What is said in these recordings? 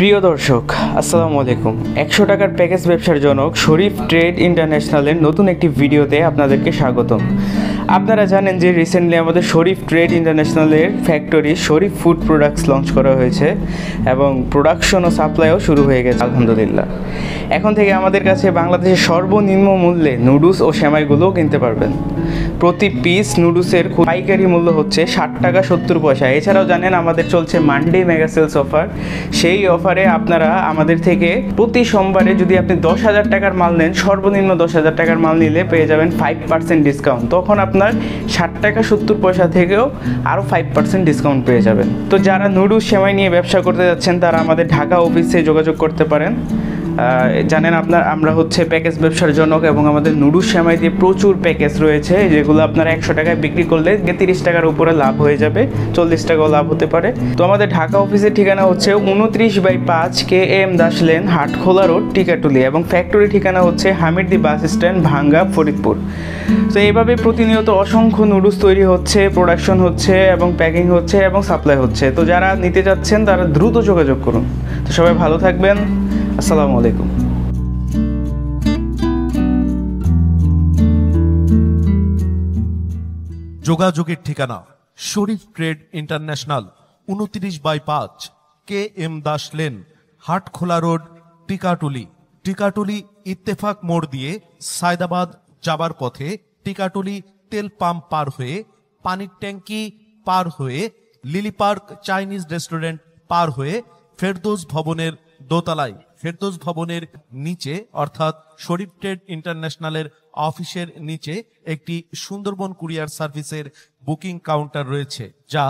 প্রিয় দর্শক, আসসালামু আলাইকুম। 100 টাকার প্যাকেজ ব্যবসার জনক শরীফ ট্রেড ইন্টারন্যাশনালের নতুন একটি ভিডিওতে আপনাদেরকে স্বাগতম। আপনারা জানেন যে রিসেন্টলি আমাদের শরীফ ট্রেড ইন্টারন্যাশনালের ফ্যাক্টরি শরীফ ফুড প্রোডাক্টস লঞ্চ করা হয়েছে এবং প্রোডাকশন ও সাপ্লাইও শুরু হয়ে গেছে আলহামদুলিল্লাহ। এখন থেকে আমাদের কাছে বাংলাদেশের সর্বনিম্ন মূল্যে নুডলস ও সেমাইগুলোও কিনতে পারবেন। প্রতি পিস নুডলসের পাইকারি মূল্য হচ্ছে 60 টাকা 70 পয়সা। এছাড়াও জানেন আমাদের চলছে মানডে মেগা সেলস অফার। সেই অফারে আপনারা আমাদের থেকে প্রতি সোমবারে যদি আপনি 10,000 টাকার মাল নেন, সর্বনিম্ন 10,000 টাকার মাল নিলে পেয়ে যাবেন 5% ডিসকাউন্ট। তখন আপনার 60 টাকা 70 পয়সা থেকেও আরও 5% ডিসকাউন্ট পেয়ে যাবেন। তো যারা নুডলস সেমাই নিয়ে ব্যবসা করতে যাচ্ছেন তারা আমাদের ঢাকা অফিসে যোগাযোগ করতে পারেন। জানেন আমরা হচ্ছে প্যাকেজ ব্যবসার জনক এবং আমাদের নুডলস সেমাই দিয়ে প্রচুর প্যাকেজ রয়েছে, যেগুলো আপনারা 100 টাকায় বিক্রি করলে 30 টাকার উপরে লাভ হয়ে যাবে, 40 টাকাও লাভ হতে পারে। তো আমাদের ঢাকা অফিসের ঠিকানা হচ্ছে 29/5 KM Das lane, Hatkhola road, Tikatuli, এবং ফ্যাক্টরি ঠিকানা হচ্ছে হামিরদি বাস স্ট্যান্ড, ভাঙ্গা, ফরিদপুর। তো এইভাবে প্রতিনিয়ত অসংখ্য নুডলস তৈরি হচ্ছে, প্রোডাকশন হচ্ছে এবং প্যাকিং হচ্ছে এবং সাপ্লাই হচ্ছে। তো যারা নিতে যাচ্ছেন তারা দ্রুত যোগাযোগ করুন। তো সবাই ভালো থাকবেন। আসসালামু আলাইকুম। যোগাযোগের ঠিকানা Sharif trade international, 29/5 KM Das lane, Hatkhola road, Tikatuli. Tikatuli Ittefaq মোড় দিয়ে সায়দাবাদ যাবার পথে টিকাটুলি তেল পাম্প পার হয়ে, পানির ট্যাঙ্কি পার হয়ে, লিলি পার্ক চাইনিজ রেস্টুরেন্ট পার হয়ে ফেরদৌস ভবনের দোতলায়, ফেরদৌস ভবনের নিচে অর্থাৎ শরীফ ট্রেড ইন্টারন্যাশনালের অফিসের নিচে একটি সুন্দরবন কুরিয়ার সার্ভিসের বুকিং কাউন্টার রয়েছে, যা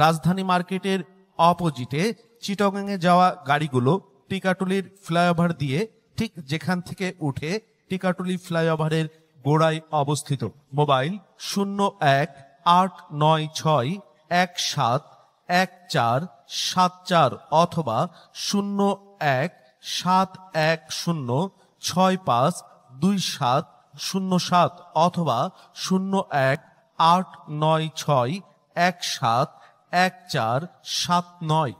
রাজধানী মার্কেটের অপোজিটে চিটাগাংয়ে যাওয়া গাড়িগুলো টিকাটুলির ফ্লাইওভার দিয়ে ঠিক যেখান থেকে উঠে টিকাটুলি ফ্লাইওভারের গোড়ায় অবস্থিত। মোবাইল 01-896-171474 অথবা 01-710652707 অথবা 01-896-171479।